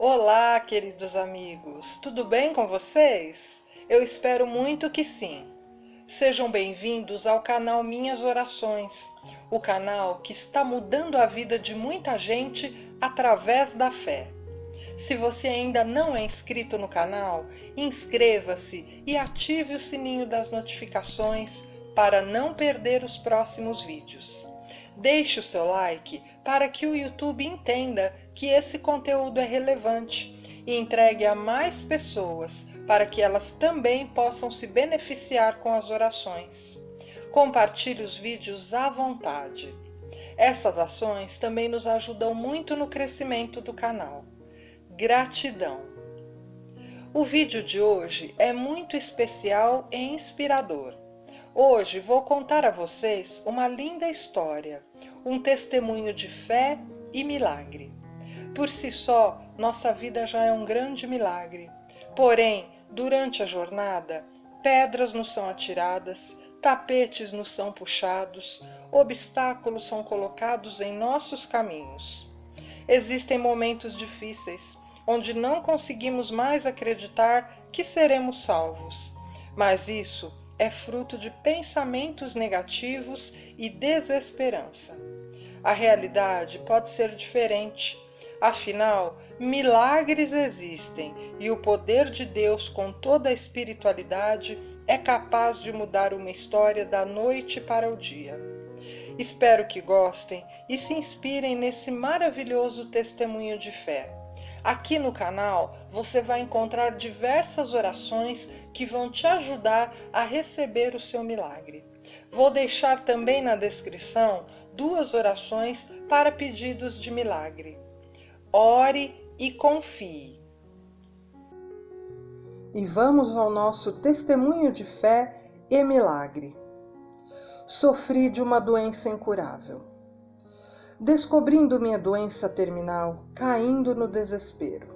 Olá, queridos amigos, tudo bem com vocês? Eu espero muito que sim. Sejam bem-vindos ao canal Minhas Orações, o canal que está mudando a vida de muita gente através da fé. Se você ainda não é inscrito no canal, inscreva-se e ative o sininho das notificações para não perder os próximos vídeos. Deixe o seu like para que o YouTube entenda que esse conteúdo é relevante e entregue a mais pessoas para que elas também possam se beneficiar com as orações. Compartilhe os vídeos à vontade. Essas ações também nos ajudam muito no crescimento do canal. Gratidão! O vídeo de hoje é muito especial e inspirador. Hoje vou contar a vocês uma linda história, um testemunho de fé e milagre. Por si só, nossa vida já é um grande milagre. Porém, durante a jornada, pedras nos são atiradas, tapetes nos são puxados, obstáculos são colocados em nossos caminhos. Existem momentos difíceis, onde não conseguimos mais acreditar que seremos salvos. Mas isso é fruto de pensamentos negativos e desesperança. A realidade pode ser diferente. Afinal, milagres existem e o poder de Deus, com toda a espiritualidade, é capaz de mudar uma história da noite para o dia. Espero que gostem e se inspirem nesse maravilhoso testemunho de fé. Aqui no canal você vai encontrar diversas orações que vão te ajudar a receber o seu milagre. Vou deixar também na descrição 2 orações para pedidos de milagre. Ore e confie. E vamos ao nosso testemunho de fé e milagre. Sofri de uma doença incurável. Descobrindo minha doença terminal, caindo no desespero.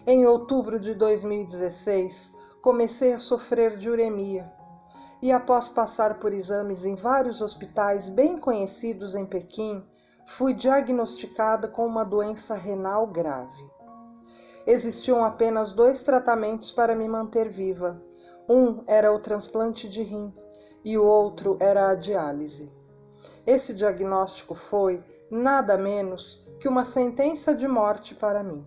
Em outubro de 2016, comecei a sofrer de uremia e, após passar por exames em vários hospitais bem conhecidos em Pequim, fui diagnosticada com uma doença renal grave. Existiam apenas 2 tratamentos para me manter viva. Um era o transplante de rim e o outro era a diálise. Esse diagnóstico foi nada menos que uma sentença de morte para mim.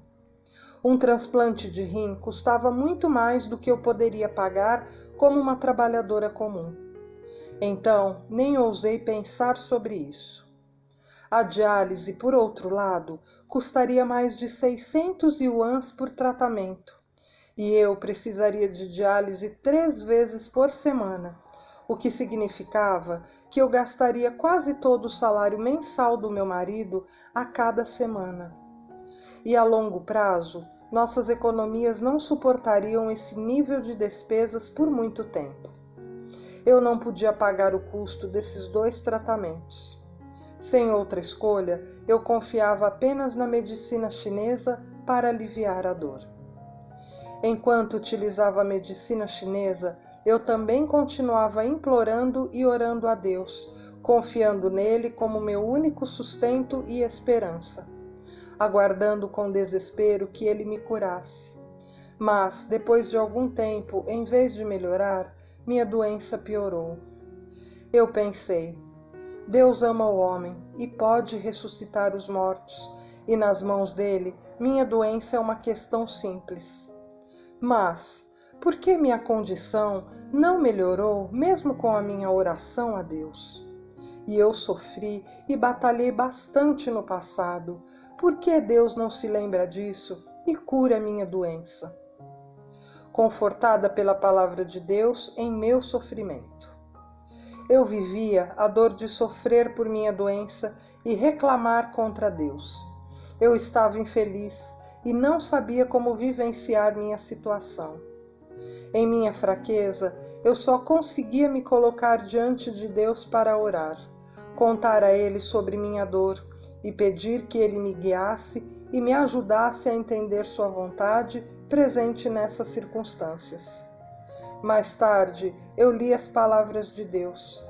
Um transplante de rim custava muito mais do que eu poderia pagar como uma trabalhadora comum. Então, nem ousei pensar sobre isso. A diálise, por outro lado, custaria mais de 600 yuans por tratamento, e eu precisaria de diálise 3 vezes por semana, o que significava que eu gastaria quase todo o salário mensal do meu marido a cada semana. E a longo prazo, nossas economias não suportariam esse nível de despesas por muito tempo. Eu não podia pagar o custo desses 2 tratamentos. Sem outra escolha, eu confiava apenas na medicina chinesa para aliviar a dor. Enquanto utilizava a medicina chinesa, eu também continuava implorando e orando a Deus, confiando nele como meu único sustento e esperança, aguardando com desespero que ele me curasse. Mas, depois de algum tempo, em vez de melhorar, minha doença piorou. Eu pensei, Deus ama o homem e pode ressuscitar os mortos, e nas mãos dele, minha doença é uma questão simples. Mas, por que minha condição não melhorou mesmo com a minha oração a Deus? E eu sofri e batalhei bastante no passado. Por que Deus não se lembra disso e cura minha doença? Confortada pela palavra de Deus em meu sofrimento. Eu vivia a dor de sofrer por minha doença e reclamar contra Deus. Eu estava infeliz e não sabia como vivenciar minha situação. Em minha fraqueza, eu só conseguia me colocar diante de Deus para orar, contar a Ele sobre minha dor e pedir que Ele me guiasse e me ajudasse a entender sua vontade presente nessas circunstâncias. Mais tarde, eu li as palavras de Deus.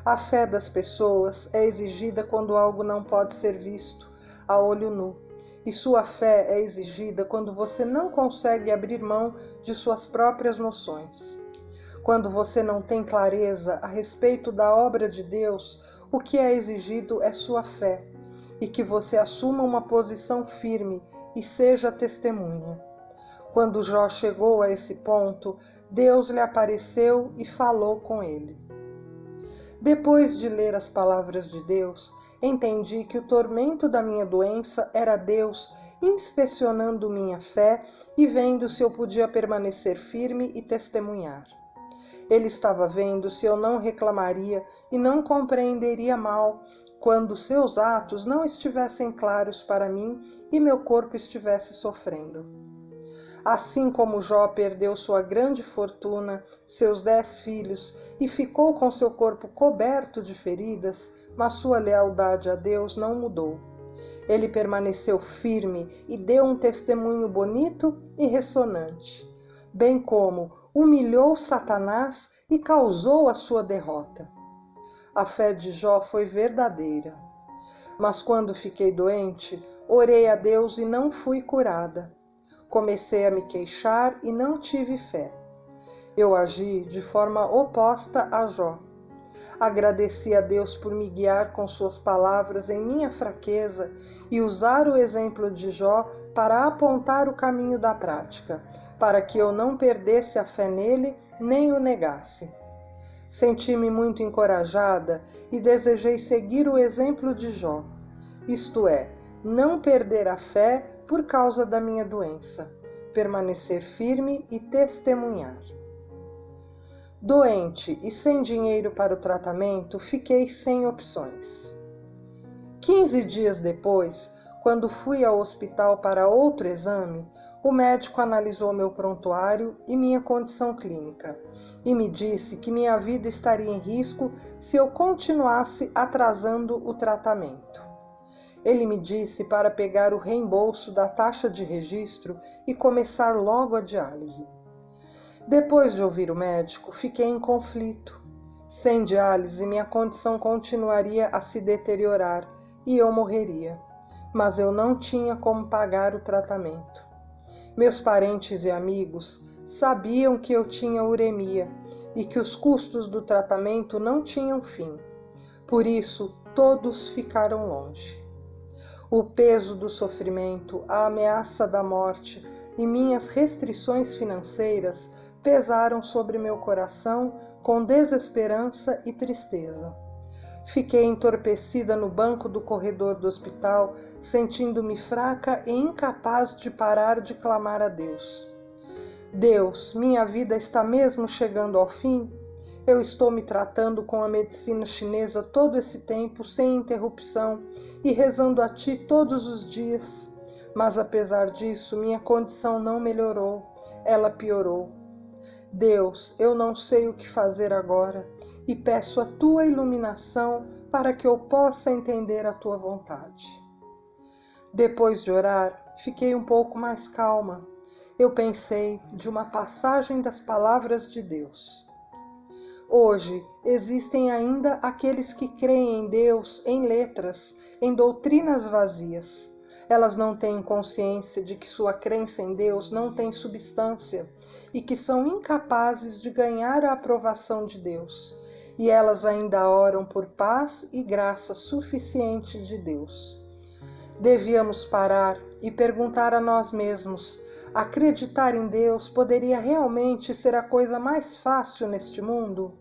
A fé das pessoas é exigida quando algo não pode ser visto a olho nu, e sua fé é exigida quando você não consegue abrir mão de suas próprias noções. Quando você não tem clareza a respeito da obra de Deus, o que é exigido é sua fé, e que você assuma uma posição firme e seja testemunha. Quando Jó chegou a esse ponto, Deus lhe apareceu e falou com ele. Depois de ler as palavras de Deus, entendi que o tormento da minha doença era Deus inspecionando minha fé e vendo se eu podia permanecer firme e testemunhar. Ele estava vendo se eu não reclamaria e não compreenderia mal quando seus atos não estivessem claros para mim e meu corpo estivesse sofrendo. Assim como Jó perdeu sua grande fortuna, seus 10 filhos, e ficou com seu corpo coberto de feridas, mas sua lealdade a Deus não mudou. Ele permaneceu firme e deu um testemunho bonito e ressonante, bem como humilhou Satanás e causou a sua derrota. A fé de Jó foi verdadeira. Mas quando fiquei doente, orei a Deus e não fui curada. Comecei a me queixar e não tive fé. Eu agi de forma oposta a Jó. Agradeci a Deus por me guiar com suas palavras em minha fraqueza e usar o exemplo de Jó para apontar o caminho da prática, para que eu não perdesse a fé nele nem o negasse. Senti-me muito encorajada e desejei seguir o exemplo de Jó, isto é, não perder a fé por causa da minha doença, permanecer firme e testemunhar. Doente e sem dinheiro para o tratamento, fiquei sem opções. 15 dias depois, quando fui ao hospital para outro exame, o médico analisou meu prontuário e minha condição clínica e me disse que minha vida estaria em risco se eu continuasse atrasando o tratamento. Ele me disse para pegar o reembolso da taxa de registro e começar logo a diálise. Depois de ouvir o médico, fiquei em conflito. Sem diálise, minha condição continuaria a se deteriorar e eu morreria. Mas eu não tinha como pagar o tratamento. Meus parentes e amigos sabiam que eu tinha uremia e que os custos do tratamento não tinham fim. Por isso, todos ficaram longe. O peso do sofrimento, a ameaça da morte e minhas restrições financeiras pesaram sobre meu coração com desesperança e tristeza. Fiquei entorpecida no banco do corredor do hospital, sentindo-me fraca e incapaz de parar de clamar a Deus. Deus, minha vida está mesmo chegando ao fim? Eu estou me tratando com a medicina chinesa todo esse tempo, sem interrupção, e rezando a Ti todos os dias. Mas apesar disso, minha condição não melhorou, ela piorou. Deus, eu não sei o que fazer agora e peço a Tua iluminação para que eu possa entender a Tua vontade. Depois de orar, fiquei um pouco mais calma. Eu pensei de uma passagem das palavras de Deus. Hoje existem ainda aqueles que creem em Deus em letras, em doutrinas vazias. Elas não têm consciência de que sua crença em Deus não tem substância e que são incapazes de ganhar a aprovação de Deus. E elas ainda oram por paz e graça suficiente de Deus. Devíamos parar e perguntar a nós mesmos: acreditar em Deus poderia realmente ser a coisa mais fácil neste mundo?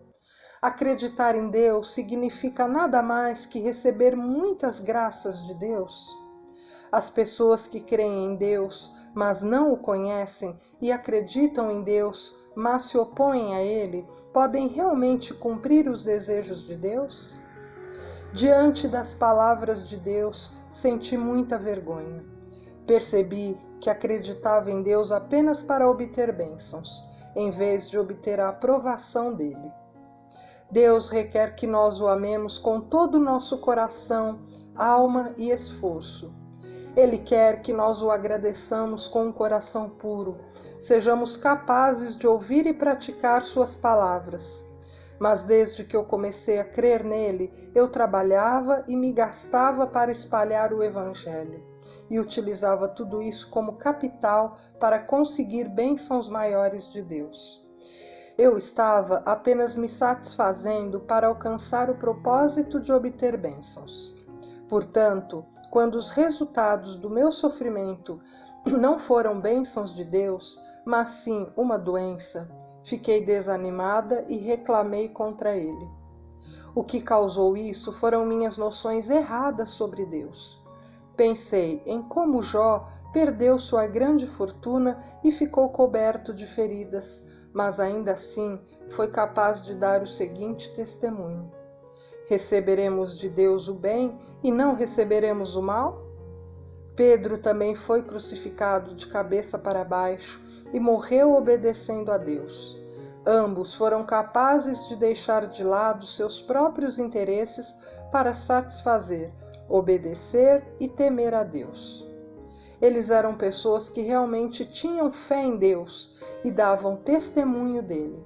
Acreditar em Deus significa nada mais que receber muitas graças de Deus? As pessoas que creem em Deus, mas não o conhecem, e acreditam em Deus, mas se opõem a Ele, podem realmente cumprir os desejos de Deus? Diante das palavras de Deus, senti muita vergonha. Percebi que acreditava em Deus apenas para obter bênçãos, em vez de obter a aprovação dele. Deus requer que nós o amemos com todo o nosso coração, alma e esforço. Ele quer que nós o agradeçamos com um coração puro, sejamos capazes de ouvir e praticar suas palavras. Mas desde que eu comecei a crer nele, eu trabalhava e me gastava para espalhar o Evangelho. e utilizava tudo isso como capital para conseguir bênçãos maiores de Deus. Eu estava apenas me satisfazendo para alcançar o propósito de obter bênçãos. Portanto, quando os resultados do meu sofrimento não foram bênçãos de Deus, mas sim uma doença, fiquei desanimada e reclamei contra Ele. O que causou isso foram minhas noções erradas sobre Deus. Pensei em como Jó perdeu sua grande fortuna e ficou coberto de feridas, mas ainda assim foi capaz de dar o seguinte testemunho: receberemos de Deus o bem e não receberemos o mal? Pedro também foi crucificado de cabeça para baixo e morreu obedecendo a Deus. Ambos foram capazes de deixar de lado seus próprios interesses para satisfazer, obedecer e temer a Deus. Eles eram pessoas que realmente tinham fé em Deus e davam testemunho dele.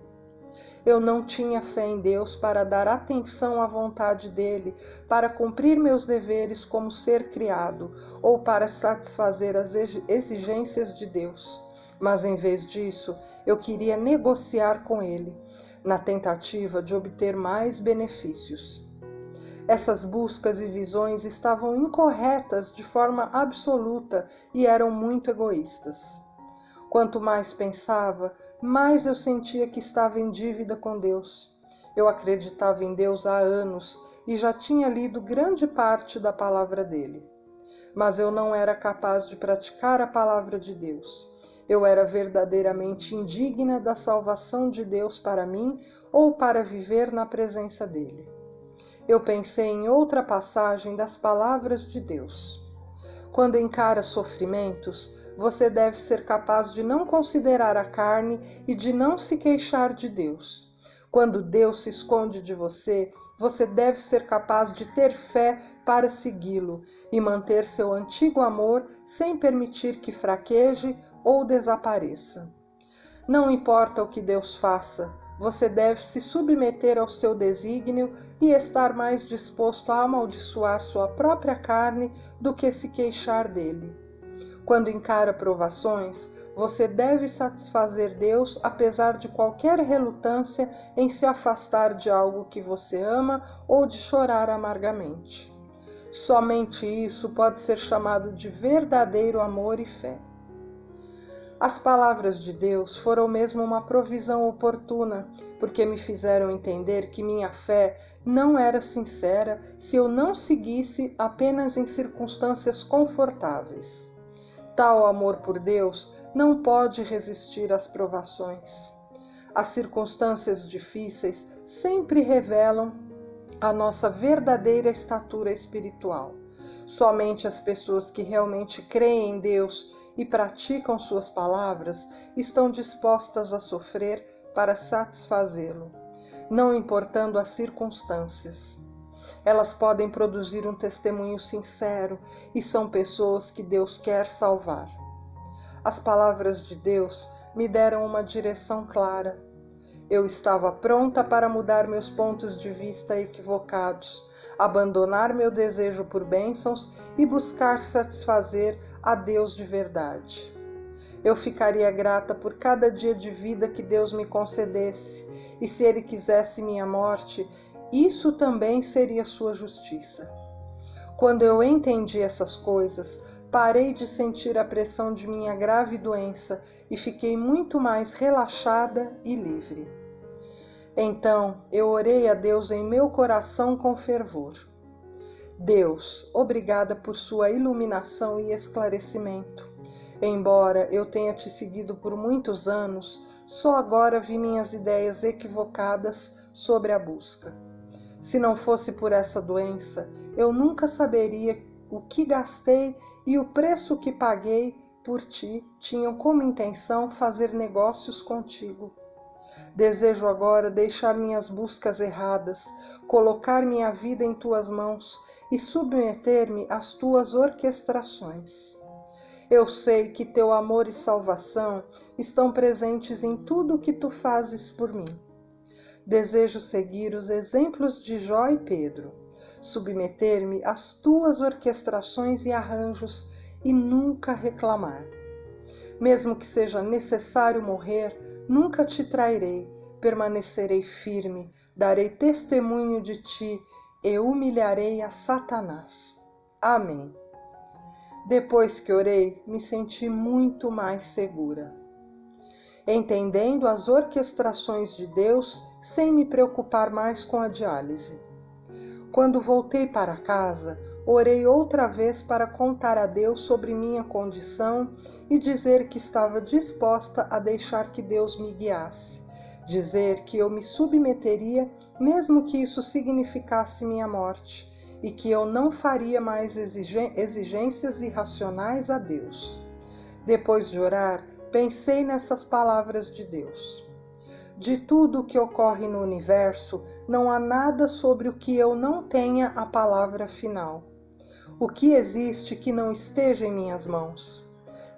Eu não tinha fé em Deus para dar atenção à vontade dele, para cumprir meus deveres como ser criado ou para satisfazer as exigências de Deus. Mas em vez disso, eu queria negociar com ele, na tentativa de obter mais benefícios. Essas buscas e visões estavam incorretas de forma absoluta e eram muito egoístas. Quanto mais pensava, mais eu sentia que estava em dívida com Deus. Eu acreditava em Deus há anos e já tinha lido grande parte da palavra dele. Mas eu não era capaz de praticar a palavra de Deus. Eu era verdadeiramente indigna da salvação de Deus para mim ou para viver na presença dele. Eu pensei em outra passagem das palavras de Deus. Quando encara sofrimentos, você deve ser capaz de não considerar a carne e de não se queixar de Deus. Quando Deus se esconde de você, você deve ser capaz de ter fé para segui-lo e manter seu antigo amor sem permitir que fraqueje ou desapareça. Não importa o que Deus faça, você deve se submeter ao seu desígnio e estar mais disposto a amaldiçoar sua própria carne do que se queixar dele. Quando encara provações, você deve satisfazer Deus apesar de qualquer relutância em se afastar de algo que você ama ou de chorar amargamente. Somente isso pode ser chamado de verdadeiro amor e fé. As palavras de Deus foram mesmo uma provisão oportuna, porque me fizeram entender que minha fé não era sincera se eu não seguisse apenas em circunstâncias confortáveis. Tal amor por Deus não pode resistir às provações. As circunstâncias difíceis sempre revelam a nossa verdadeira estatura espiritual. Somente as pessoas que realmente creem em Deus e praticam suas palavras estão dispostas a sofrer para satisfazê-lo, não importando as circunstâncias. Elas podem produzir um testemunho sincero e são pessoas que Deus quer salvar. As palavras de Deus me deram uma direção clara. Eu estava pronta para mudar meus pontos de vista equivocados, abandonar meu desejo por bênçãos e buscar satisfazer a Deus de verdade. Eu ficaria grata por cada dia de vida que Deus me concedesse, e se Ele quisesse minha morte, isso também seria sua justiça. Quando eu entendi essas coisas, parei de sentir a pressão de minha grave doença e fiquei muito mais relaxada e livre. Então, eu orei a Deus em meu coração com fervor. Deus, obrigada por sua iluminação e esclarecimento. Embora eu tenha te seguido por muitos anos, só agora vi minhas ideias equivocadas sobre a busca. Se não fosse por essa doença, eu nunca saberia o que gastei e o preço que paguei por ti tinham como intenção fazer negócios contigo. Desejo agora deixar minhas buscas erradas, colocar minha vida em tuas mãos e submeter-me às tuas orquestrações. Eu sei que teu amor e salvação estão presentes em tudo o que tu fazes por mim. Desejo seguir os exemplos de Jó e Pedro, submeter-me às tuas orquestrações e arranjos e nunca reclamar. Mesmo que seja necessário morrer, nunca te trairei, permanecerei firme, darei testemunho de ti e humilharei a Satanás. Amém. Depois que orei, me senti muito mais segura, entendendo as orquestrações de Deus sem me preocupar mais com a diálise. Quando voltei para casa, orei outra vez para contar a Deus sobre minha condição e dizer que estava disposta a deixar que Deus me guiasse, dizer que eu me submeteria, mesmo que isso significasse minha morte, e que eu não faria mais exigências irracionais a Deus. Depois de orar, pensei nessas palavras de Deus. De tudo o que ocorre no universo, não há nada sobre o que eu não tenha a palavra final. O que existe que não esteja em minhas mãos?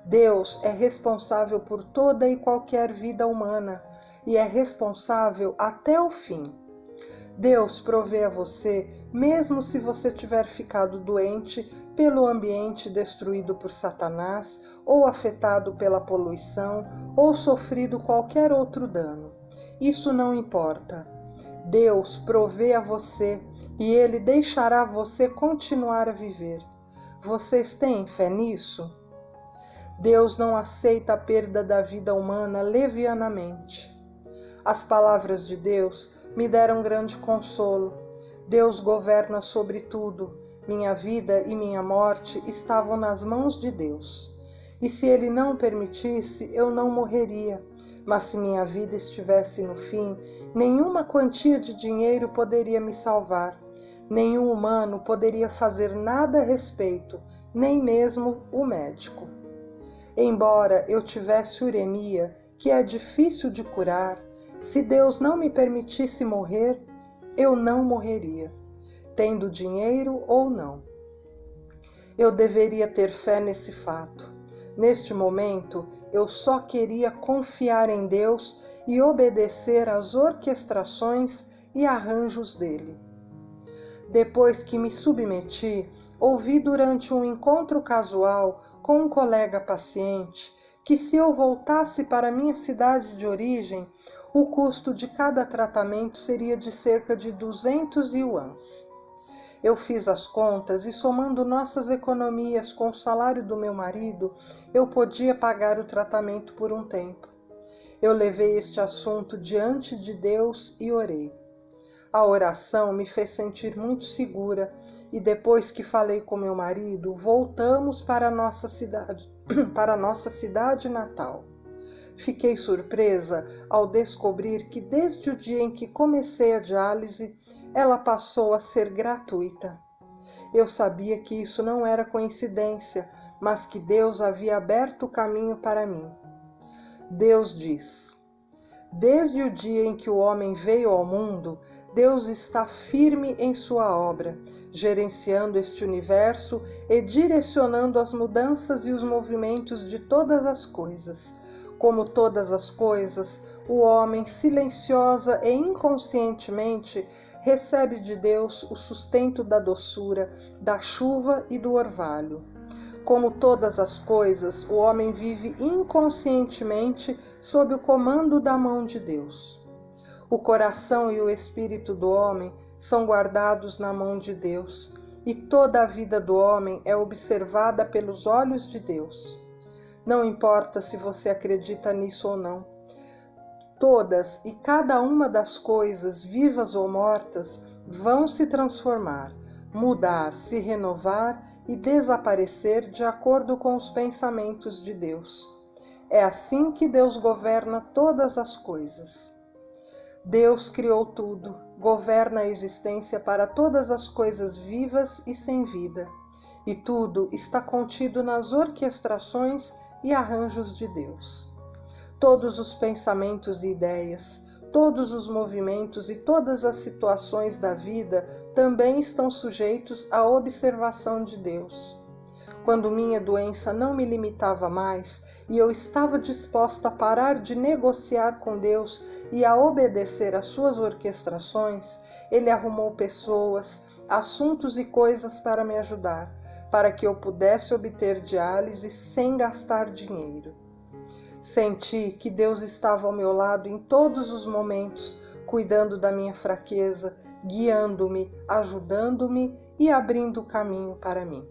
Deus é responsável por toda e qualquer vida humana e é responsável até o fim. Deus provê a você, mesmo se você tiver ficado doente pelo ambiente destruído por Satanás, ou afetado pela poluição, ou sofrido qualquer outro dano. Isso não importa. Deus provê a você e Ele deixará você continuar a viver. Vocês têm fé nisso? Deus não aceita a perda da vida humana levianamente. As palavras de Deus me deram grande consolo. Deus governa sobre tudo. Minha vida e minha morte estavam nas mãos de Deus. E se Ele não permitisse, eu não morreria. Mas se minha vida estivesse no fim, nenhuma quantia de dinheiro poderia me salvar. Nenhum humano poderia fazer nada a respeito, nem mesmo o médico. Embora eu tivesse uremia, que é difícil de curar, se Deus não me permitisse morrer, eu não morreria, tendo dinheiro ou não. Eu deveria ter fé nesse fato. Neste momento, eu só queria confiar em Deus e obedecer às orquestrações e arranjos dele. Depois que me submeti, ouvi durante um encontro casual com um colega paciente que se eu voltasse para minha cidade de origem, o custo de cada tratamento seria de cerca de 200 yuans. Eu fiz as contas e, somando nossas economias com o salário do meu marido, eu podia pagar o tratamento por um tempo. Eu levei este assunto diante de Deus e orei. A oração me fez sentir muito segura e depois que falei com meu marido, voltamos para nossa cidade natal. Fiquei surpresa ao descobrir que desde o dia em que comecei a diálise, ela passou a ser gratuita. Eu sabia que isso não era coincidência, mas que Deus havia aberto o caminho para mim. Deus diz: desde o dia em que o homem veio ao mundo, Deus está firme em sua obra, gerenciando este universo e direcionando as mudanças e os movimentos de todas as coisas. Como todas as coisas, o homem, silenciosa e inconscientemente, recebe de Deus o sustento da doçura, da chuva e do orvalho. Como todas as coisas, o homem vive inconscientemente sob o comando da mão de Deus. O coração e o espírito do homem são guardados na mão de Deus, e toda a vida do homem é observada pelos olhos de Deus. Não importa se você acredita nisso ou não. Todas e cada uma das coisas, vivas ou mortas, vão se transformar, mudar, se renovar e desaparecer de acordo com os pensamentos de Deus. É assim que Deus governa todas as coisas. Deus criou tudo, governa a existência para todas as coisas vivas e sem vida, e tudo está contido nas orquestrações e arranjos de Deus. Todos os pensamentos e ideias, todos os movimentos e todas as situações da vida também estão sujeitos à observação de Deus. Quando minha doença não me limitava mais e eu estava disposta a parar de negociar com Deus e a obedecer às suas orquestrações, Ele arrumou pessoas, assuntos e coisas para me ajudar, para que eu pudesse obter diálise sem gastar dinheiro. Senti que Deus estava ao meu lado em todos os momentos, cuidando da minha fraqueza, guiando-me, ajudando-me e abrindo o caminho para mim.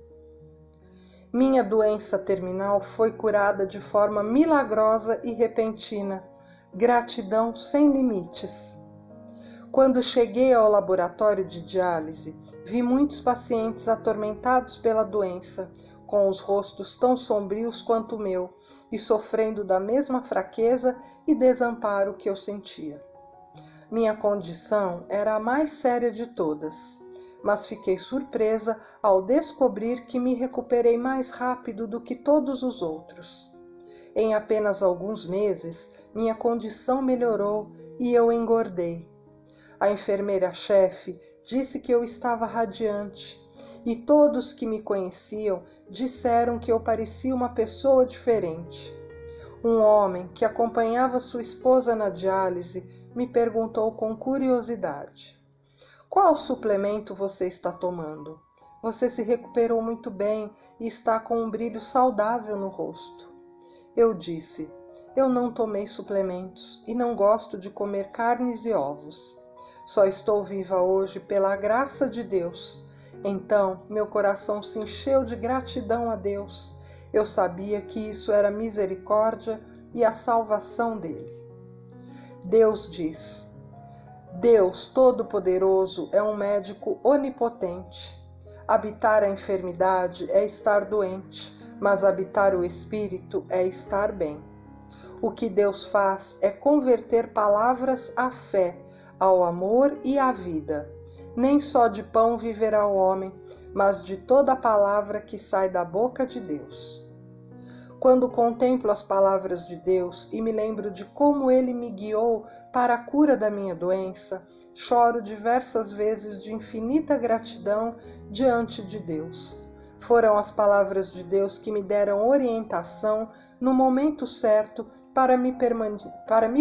Minha doença terminal foi curada de forma milagrosa e repentina. Gratidão sem limites. Quando cheguei ao laboratório de diálise, vi muitos pacientes atormentados pela doença, com os rostos tão sombrios quanto o meu, e sofrendo da mesma fraqueza e desamparo que eu sentia. Minha condição era a mais séria de todas, mas fiquei surpresa ao descobrir que me recuperei mais rápido do que todos os outros. Em apenas alguns meses, minha condição melhorou e eu engordei. A enfermeira-chefe disse que eu estava radiante, e todos que me conheciam disseram que eu parecia uma pessoa diferente. Um homem que acompanhava sua esposa na diálise me perguntou com curiosidade: "Qual suplemento você está tomando? Você se recuperou muito bem e está com um brilho saudável no rosto." Eu disse: "Eu não tomei suplementos e não gosto de comer carnes e ovos. Só estou viva hoje pela graça de Deus." Então, meu coração se encheu de gratidão a Deus. Eu sabia que isso era misericórdia e a salvação dele. Deus diz: Deus Todo-Poderoso é um médico onipotente. Habitar a enfermidade é estar doente, mas habitar o espírito é estar bem. O que Deus faz é converter palavras à fé, ao amor e à vida. Nem só de pão viverá o homem, mas de toda a palavra que sai da boca de Deus. Quando contemplo as palavras de Deus e me lembro de como Ele me guiou para a cura da minha doença, choro diversas vezes de infinita gratidão diante de Deus. Foram as palavras de Deus que me deram orientação no momento certo para me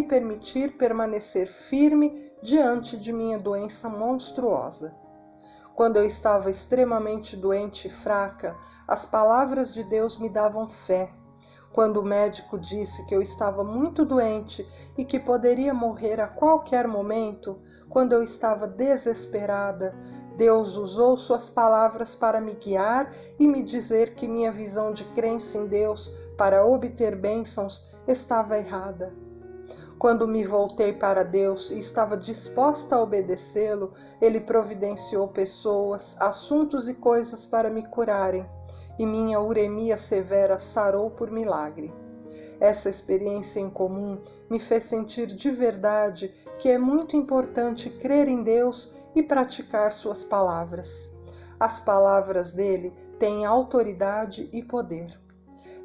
permitir permanecer firme diante de minha doença monstruosa. Quando eu estava extremamente doente e fraca, as palavras de Deus me davam fé. Quando o médico disse que eu estava muito doente e que poderia morrer a qualquer momento, quando eu estava desesperada, Deus usou suas palavras para me guiar e me dizer que minha visão de crença em Deus para obter bênçãos estava errada. Quando me voltei para Deus e estava disposta a obedecê-lo, Ele providenciou pessoas, assuntos e coisas para me curarem, e minha uremia severa sarou por milagre. Essa experiência em comum me fez sentir de verdade que é muito importante crer em Deus e praticar suas palavras. As palavras dele têm autoridade e poder.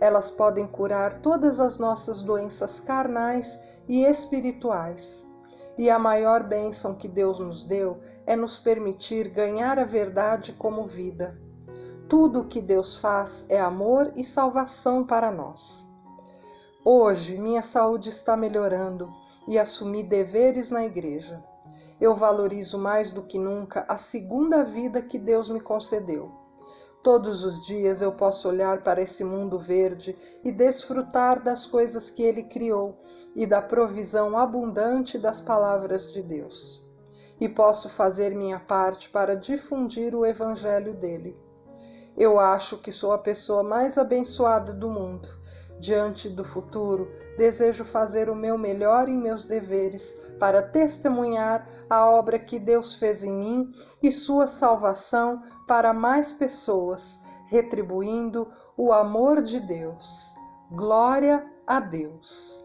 Elas podem curar todas as nossas doenças carnais e espirituais. E a maior bênção que Deus nos deu é nos permitir ganhar a verdade como vida. Tudo o que Deus faz é amor e salvação para nós. Hoje, minha saúde está melhorando e assumi deveres na igreja. Eu valorizo mais do que nunca a segunda vida que Deus me concedeu. Todos os dias eu posso olhar para esse mundo verde e desfrutar das coisas que Ele criou e da provisão abundante das palavras de Deus. E posso fazer minha parte para difundir o Evangelho dele. Eu acho que sou a pessoa mais abençoada do mundo. Diante do futuro, desejo fazer o meu melhor em meus deveres para testemunhar a obra que Deus fez em mim e sua salvação para mais pessoas, retribuindo o amor de Deus. Glória a Deus!